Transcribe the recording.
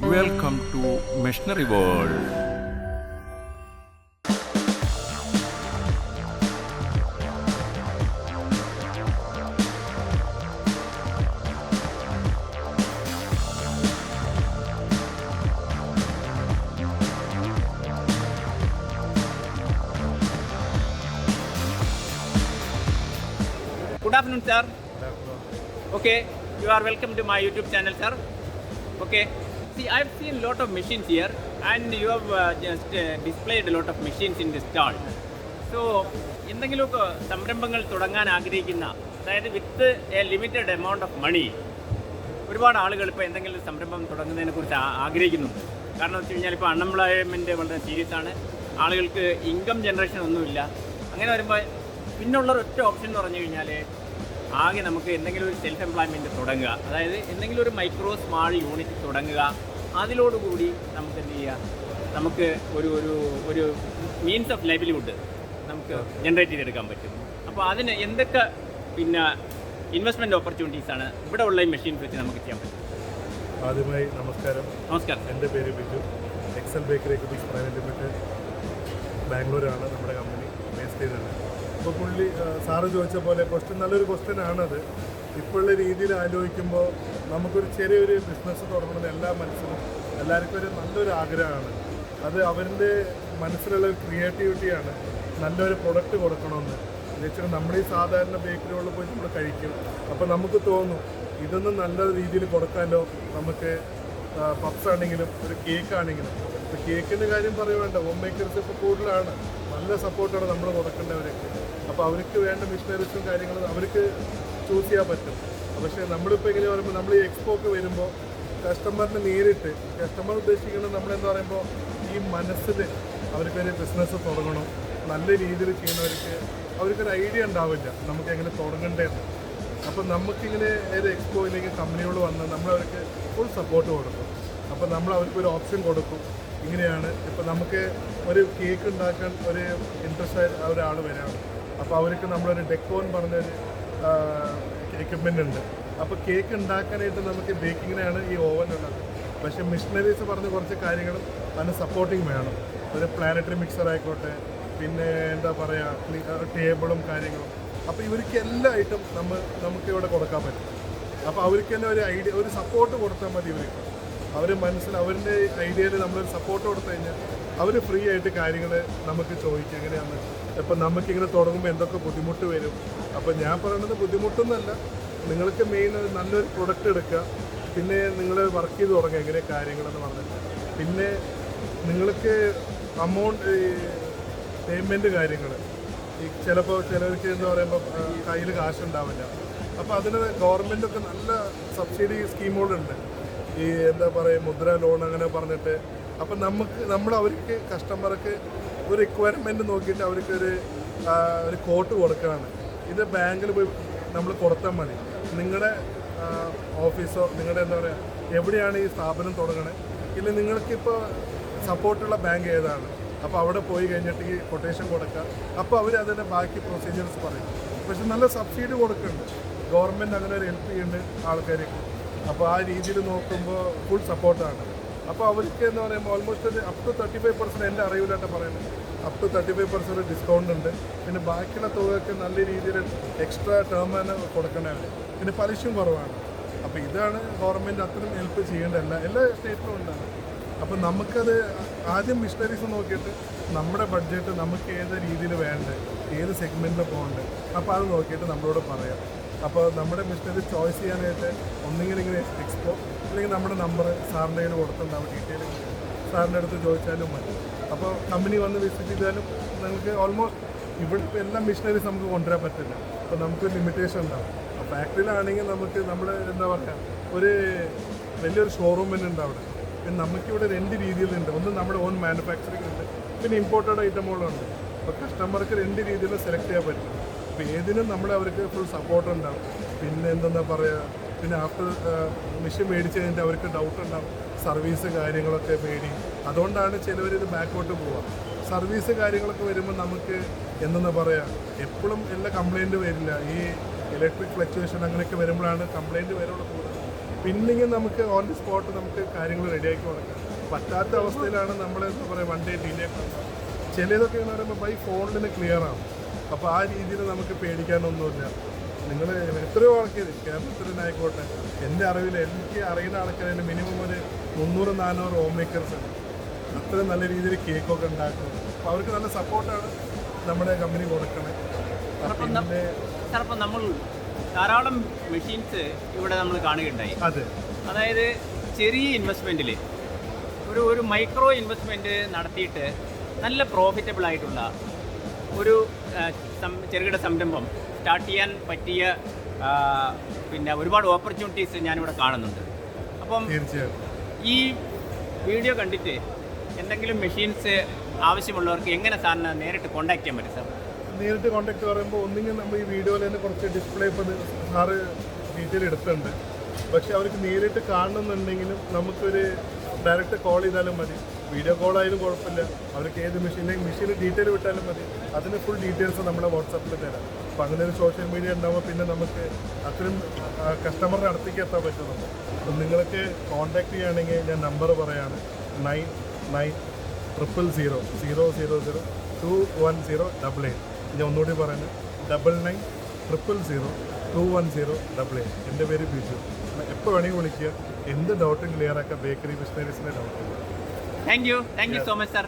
Welcome to Machinery World. Good afternoon, sir. Okay, you are welcome to my YouTube channel, sir. Okay. See, I've seen a lot of machines here, and you have just displayed a lot of machines in this stall. So, എന്തെങ്കിലുമൊക്കെ സംരംഭങ്ങൾ തുടങ്ങാൻ ആഗ്രഹിക്കുന്ന, അതായത് with a limited amount of money, ഒരുപാട് ആളുകൾ ഇപ്പോൾ എന്തെങ്കിലും സംരംഭം തുടങ്ങുന്നതിനെ കുറിച്ച് ആഗ്രഹിക്കുന്നുണ്ട്. കാരണം വെച്ച് കഴിഞ്ഞാൽ ഇപ്പോൾ അൺഎംപ്ലോയ്മെൻറ്റ് വളരെ സീരിയസ് ആണ്, ആളുകൾക്ക് ഇൻകം ജനറേഷൻ ഒന്നുമില്ല. അങ്ങനെ വരുമ്പോൾ പിന്നുള്ള ഒറ്റ ഓപ്ഷൻ എന്ന് പറഞ്ഞു കഴിഞ്ഞാൽ ആകെ നമുക്ക് എന്തെങ്കിലും ഒരു സെൽഫ് എംപ്ലോയ്മെൻറ്റ് തുടങ്ങുക, അതായത് എന്തെങ്കിലും ഒരു മൈക്രോ സ്മാൾ യൂണിറ്റ് തുടങ്ങുക. അതിലോടുകൂടി നമുക്ക് എന്ത് ചെയ്യുക, നമുക്ക് ഒരു ഒരു ഒരു മീൻസ് ഓഫ് ലൈവ്ലിഹുഡ് നമുക്ക് ജനറേറ്റ് ചെയ്തെടുക്കാൻ പറ്റും. അപ്പോൾ അതിന് എന്തൊക്കെ ഇൻവെസ്റ്റ്മെൻറ്റ് ഓപ്പർച്യൂണിറ്റീസാണ് ഇവിടെ ഉള്ള ഈ മെഷീൻസ് വെച്ച് നമുക്ക് ചെയ്യാൻ പറ്റും? ആദ്യമായി നമസ്കാരം. എൻ്റെ പേര് Biju. Excel bakery Cubix private limited, ബാംഗ്ലൂരാണ് നമ്മുടെ കമ്പനി ബേസ് ചെയ്തത്. അപ്പോൾ പുള്ളി സാറ് ചോദിച്ച പോലെ നല്ലൊരു ക്വസ്റ്റ്യൻ ആണത്. ഇപ്പോഴുള്ള രീതിയിൽ ആലോചിക്കുമ്പോൾ നമുക്കൊരു ചെറിയൊരു ബിസിനസ് തുടങ്ങണമെന്ന് എല്ലാ മനസ്സിലും എല്ലാവർക്കും ഒരു നല്ലൊരു ആഗ്രഹമാണ്. അത് അവരുടെ മനസ്സിലുള്ള ഒരു ക്രിയേറ്റിവിറ്റിയാണ്. നല്ലൊരു പ്രൊഡക്റ്റ് കൊടുക്കണമെന്ന് വെച്ചാൽ നമ്മൾ ഈ സാധാരണ ബേക്കറികളിൽ പോയി നമ്മൾ കഴിക്കും. അപ്പോൾ നമുക്ക് തോന്നും ഇതൊന്നും നല്ല രീതിയിൽ കൊടുക്കാമല്ലോ. നമുക്ക് പപ്സ് ആണെങ്കിലും ഒരു കേക്ക് ആണെങ്കിലും, ഇപ്പോൾ കേക്കിൻ്റെ കാര്യം പറയുവേണ്ട, ഹോം മേക്കേഴ്സ് ഇപ്പോൾ കൂടുതലാണ്, നല്ല സപ്പോർട്ടാണ് നമ്മൾ കൊടുക്കേണ്ടവരൊക്കെ. അപ്പോൾ അവർക്ക് വേണ്ട മിഷനറീസും കാര്യങ്ങളും അവർക്ക് ചൂസ് ചെയ്യാൻ പറ്റും. പക്ഷേ നമ്മളിപ്പോൾ ഇങ്ങനെ പറയുമ്പോൾ നമ്മൾ ഈ എക്സ്പോക്ക് വരുമ്പോൾ കസ്റ്റമറിന് നേരിട്ട് കസ്റ്റമർ ഉദ്ദേശിക്കുന്നത് നമ്മളെന്ന് പറയുമ്പോൾ ഈ മനസ്സിൽ അവർക്കൊരു ബിസിനസ് തുടങ്ങണം, നല്ല രീതിയിൽ ചെയ്യുന്നവർക്ക് അവർക്കൊരു ഐഡിയ ഉണ്ടാവില്ല നമുക്ക് എങ്ങനെ തുടങ്ങേണ്ടതെന്ന്. അപ്പോൾ നമുക്കിങ്ങനെ ഏത് എക്സ്പോയിലേക്ക് കമ്പനികൾ വന്ന് നമ്മളവർക്ക് ഫുൾ സപ്പോർട്ട് കൊടുക്കും. അപ്പോൾ നമ്മൾ അവർക്കൊരു ഓപ്ഷൻ കൊടുക്കും. ഇങ്ങനെയാണ് ഇപ്പോൾ നമുക്ക് ഒരു കേക്ക് ഉണ്ടാക്കാൻ ഒരു ഇൻട്രസ്റ്റ് ആയ ഒരാൾ വരാണ്. അപ്പോൾ അവർക്ക് നമ്മളൊരു ഡെക്കോൺ പറഞ്ഞൊരു എക്യുപ്മെൻ്റ് ഉണ്ട്. അപ്പോൾ കേക്ക് ഉണ്ടാക്കാനായിട്ട് നമുക്ക് ബേക്കിങ്ങിനാണ് ഈ ഓവൻ ഉള്ളത്. പക്ഷേ മിഷനറീസ് പറഞ്ഞ കുറച്ച് കാര്യങ്ങളും അതിന് സപ്പോർട്ടിങ് വേണം. ഒരു പ്ലാനറ്ററി മിക്സർ ആയിക്കോട്ടെ, പിന്നെ എന്താ പറയുക ടേബിളും കാര്യങ്ങളും. അപ്പോൾ ഇവർക്ക് എല്ലാ ഐറ്റം നമുക്ക് ഇവിടെ കൊടുക്കാൻ പറ്റും. അപ്പോൾ അവർക്ക് തന്നെ ഒരു ഐഡിയ, ഒരു സപ്പോർട്ട് കൊടുത്താൽ മതി. ഇവർക്ക് അവർ അവരുടെ ഐഡിയയിൽ നമ്മളൊരു സപ്പോർട്ട് കൊടുത്തു കഴിഞ്ഞാൽ അവർ ഫ്രീ ആയിട്ട് കാര്യങ്ങൾ നമുക്ക് ചോദിക്കും എങ്ങനെയാണ്. ഇപ്പം നമുക്കിങ്ങനെ തുടങ്ങുമ്പോൾ എന്തൊക്കെ ബുദ്ധിമുട്ട് വരും. അപ്പോൾ ഞാൻ പറയുന്നത് ബുദ്ധിമുട്ടൊന്നുമല്ല, നിങ്ങൾക്ക് മെയിൻ നല്ലൊരു പ്രൊഡക്റ്റ് എടുക്കുക, പിന്നെ നിങ്ങൾ വർക്ക് ചെയ്ത് തുടങ്ങുക എങ്ങനെ കാര്യങ്ങളെന്ന് പറഞ്ഞിട്ട്. പിന്നെ നിങ്ങൾക്ക് അമൗണ്ട് പേയ്മെൻറ്റ് കാര്യങ്ങൾ ഈ ചിലപ്പോൾ ചിലർക്ക് എന്ന് പറയുമ്പോൾ കയ്യിൽ കാശുണ്ടാവില്ല. അപ്പോൾ അതിന് ഗവൺമെൻറ്റൊക്കെ നല്ല സബ്സിഡി സ്കീമുകളുണ്ട്. ഈ എന്താ പറയുക മുദ്ര ലോൺ അങ്ങനെ പറഞ്ഞിട്ട്. അപ്പം നമ്മൾ അവർക്ക് കസ്റ്റമർക്ക് ഒരു റിക്വയർമെൻറ്റ് നോക്കിയിട്ട് അവർക്കൊരു കോട്ട് കൊടുക്കുകയാണ്. ഇത് ബാങ്കിൽ പോയി നമ്മൾ കൊടുത്താൽ മതി. നിങ്ങളുടെ ഓഫീസോ നിങ്ങളുടെ എന്താ പറയുക എവിടെയാണ് ഈ സ്ഥാപനം തുടങ്ങണേ, ഇല്ല നിങ്ങൾക്കിപ്പോൾ സപ്പോർട്ടുള്ള ബാങ്ക് ഏതാണ്, അപ്പോൾ അവിടെ പോയി കഴിഞ്ഞിട്ട് ഈ കൊട്ടേഷൻ കൊടുക്കുക. അപ്പോൾ അവർ അതിൻ്റെ ബാക്കി പ്രൊസീജിയേഴ്സ് പറയും. പക്ഷെ നല്ല സബ്സിഡി കൊടുക്കുന്നുണ്ട് ഗവൺമെൻറ്, അങ്ങനെ ഒരു ഹെൽപ്പ് ചെയ്യുന്നുണ്ട് ആൾക്കാർക്ക്. അപ്പോൾ ആ രീതിയിൽ നോക്കുമ്പോൾ ഫുൾ സപ്പോർട്ടാണ്. അപ്പോൾ അവർക്ക് എന്ന് പറയുമ്പോൾ ഓൾമോസ്റ്റ് ഒരു അപ് ടു 35% എൻ്റെ അറിവിലായിട്ട് പറയുന്നത് അപ് ടു 35% ഡിസ്കൗണ്ട് ഉണ്ട്. പിന്നെ ബാക്കിയുള്ള തുകയൊക്കെ നല്ല രീതിയിൽ എക്സ്ട്രാ ടേമാണ് കൊടുക്കേണ്ടത്. പിന്നെ പലിശയും കുറവാണ്. അപ്പോൾ ഇതാണ് ഗവൺമെൻറ് അത്രയും ഹെൽപ്പ് ചെയ്യേണ്ട എല്ലാ സ്റ്റേറ്റിലും ഉണ്ടാകും. അപ്പോൾ നമുക്കത് ആദ്യം മിഷനറീസ് നോക്കിയിട്ട് നമ്മുടെ ബഡ്ജറ്റ് നമുക്ക് ഏത് രീതിയിൽ വേണ്ടത്, ഏത് സെഗ്മെൻറ്റിൽ പോകേണ്ടത്, അപ്പോൾ അത് നോക്കിയിട്ട് നമ്മളോട് പറയാം. അപ്പോൾ നമ്മുടെ മിഷനറി ചോയ്സ് ചെയ്യാനായിട്ട് ഒന്നെങ്കിലും ഇങ്ങനെ എക്സ്പോ അല്ലെങ്കിൽ നമ്മുടെ നമ്പർ സാറിൻ്റെ കയ്യിൽ കൊടുത്തിട്ടുണ്ടാവും. ഡീറ്റെയിൽ സാറിൻ്റെ അടുത്ത് ചോദിച്ചാലും മതി. അപ്പോൾ കമ്പനി വന്ന് വിസിറ്റ് ചെയ്താലും നിങ്ങൾക്ക് ഓൾമോസ്റ്റ് ഇവിടെ ഇപ്പോൾ എല്ലാ മിഷനറീസ് നമുക്ക് കൊണ്ടുവരാൻ പറ്റില്ല. അപ്പോൾ നമുക്ക് ലിമിറ്റേഷൻ ഉണ്ടാവും. അപ്പോൾ ഫാക്ടറിയിലാണെങ്കിൽ നമുക്ക് നമ്മുടെ എന്താ പറയുക ഒരു വലിയൊരു ഷോറൂം തന്നെ ഉണ്ട് അവിടെ. പിന്നെ നമുക്കിവിടെ രണ്ട് രീതിയിലുണ്ട്. ഒന്ന് നമ്മുടെ ഓൺ മാനുഫാക്ചറിങ് ഉണ്ട്, പിന്നെ ഇമ്പോർട്ടഡ് ഐറ്റമുകളുണ്ട്. അപ്പോൾ കസ്റ്റമർക്ക് രണ്ട് രീതിയിൽ സെലക്ട് ചെയ്യാൻ പറ്റും. അപ്പോൾ ഏതിനും അവർക്ക് ഫുൾ സപ്പോർട്ട് ഉണ്ടാവും. പിന്നെ എന്താ പറയുക, പിന്നെ ആഫ്റ്റർ മെഷീൻ മേടിച്ച് കഴിഞ്ഞിട്ട് അവർക്ക് ഡൗട്ട് ഉണ്ടാവും, സർവീസ് കാര്യങ്ങളൊക്കെ പേടി. അതുകൊണ്ടാണ് ചിലവരിത് ബാക്കോട്ട് പോവുക. സർവീസ് കാര്യങ്ങളൊക്കെ വരുമ്പോൾ നമുക്ക് എന്താ പറയുക എപ്പോഴും എല്ലാ കംപ്ലയിൻറ്റ് വരില്ല. ഈ ഇലക്ട്രിക് ഫ്ലക്ച്വേഷൻ അങ്ങനെയൊക്കെ വരുമ്പോഴാണ് കംപ്ലയിൻറ്റ് വരുള്ളൂ കൂടുതൽ. പിന്നെങ്കിൽ നമുക്ക് ഓൺ ദി സ്പോട്ട് നമുക്ക് കാര്യങ്ങൾ റെഡിയാക്കി കൊടുക്കാം. പറ്റാത്ത അവസ്ഥയിലാണ് നമ്മൾ എന്താ പറയുക 1 day ഡിലേ. ചിലതൊക്കെ എന്ന് പറയുമ്പോൾ ബൈ ഫോണിൽ നിന്ന് ക്ലിയർ ആവും. അപ്പോൾ ആ രീതിയിൽ നമുക്ക് പേടിക്കാനൊന്നുമില്ല. നിങ്ങൾ എത്രയോ ആൾക്കാർ കേരളത്തിൽ തന്നെ ആയിക്കോട്ടെ, എൻ്റെ അറിവിൽ എനിക്ക് അറിയുന്ന ആൾക്കാർ മിനിമം ഒരു 300-400 ഹോം മേക്കേഴ്സ് ഉണ്ട്. അത്രയും നല്ല രീതിയിൽ കേക്കൊക്കെ ഉണ്ടാക്കും. അപ്പോൾ അവർക്ക് നല്ല സപ്പോർട്ടാണ് നമ്മുടെ കമ്പനി കൊടുക്കണേ. പിന്നെ സാറപ്പം നമ്മൾ ധാരാളം മെഷീൻസ് ഇവിടെ നമ്മൾ കാണുകയുണ്ടായി. അതെ, അതായത് ചെറിയ ഇൻവെസ്റ്റ്മെൻറ്റിൽ ഒരു മൈക്രോ ഇൻവെസ്റ്റ്മെൻറ്റ് നടത്തിയിട്ട് നല്ല പ്രോഫിറ്റബിൾ ആയിട്ടുള്ള ഒരു ചെറുകിട സംരംഭം സ്റ്റാർട്ട് ചെയ്യാൻ പറ്റിയ പിന്നെ ഒരുപാട് ഓപ്പർച്യൂണിറ്റീസ് ഞാനിവിടെ കാണുന്നുണ്ട്. അപ്പം തീർച്ചയായിട്ടും ഈ വീഡിയോ കണ്ടിട്ട് എന്തെങ്കിലും മെഷീൻസ് ആവശ്യമുള്ളവർക്ക് എങ്ങനെ സാറിനെ നേരിട്ട് കോൺടാക്ട് ചെയ്യാൻ പറ്റും സാർ? നേരിട്ട് കോൺടാക്ട് പറയുമ്പോൾ ഒന്നെങ്കിൽ നമ്മൾ ഈ വീഡിയോയിൽ തന്നെ കുറച്ച് ഡിസ്പ്ലേ ഇപ്പോൾ സാറ് ഡീറ്റെയിൽ എടുത്തിട്ടുണ്ട്. പക്ഷെ അവർക്ക് നേരിട്ട് കാണണമെന്നുണ്ടെങ്കിലും നമുക്കൊരു ഡയറക്റ്റ് കോൾ ചെയ്താലും മതി. വീഡിയോ കോൾ ആയാലും കുഴപ്പമില്ല. അവർക്ക് ഏത് മെഷീൻ ഡീറ്റെയിൽ വിട്ടാലും മതി. അതിന് ഫുൾ ഡീറ്റെയിൽസ് നമ്മളെ വാട്സാപ്പിൽ തരാം. അപ്പോൾ അങ്ങനെ ഒരു സോഷ്യൽ മീഡിയ ഉണ്ടാകുമ്പോൾ പിന്നെ നമുക്ക് അത്രയും കസ്റ്റമറിൻ്റെ അടുത്തേക്ക് എത്താൻ പറ്റുന്നുണ്ട്. അപ്പം നിങ്ങൾക്ക് കോൺടാക്ട് ചെയ്യുകയാണെങ്കിൽ ഞാൻ നമ്പർ പറയാണ് 990000021088. ഞാൻ ഒന്നുകൂടി പറയുന്നത് 9900021088. എൻ്റെ പേര് ബിജു. എപ്പോൾ വേണമെങ്കിൽ വിളിക്കുക. എന്ത് ഡൗട്ടും ക്ലിയർ ആക്കാം. ബേക്കറി ബിസിനസിൻ്റെ doubt. Thank you so much sir.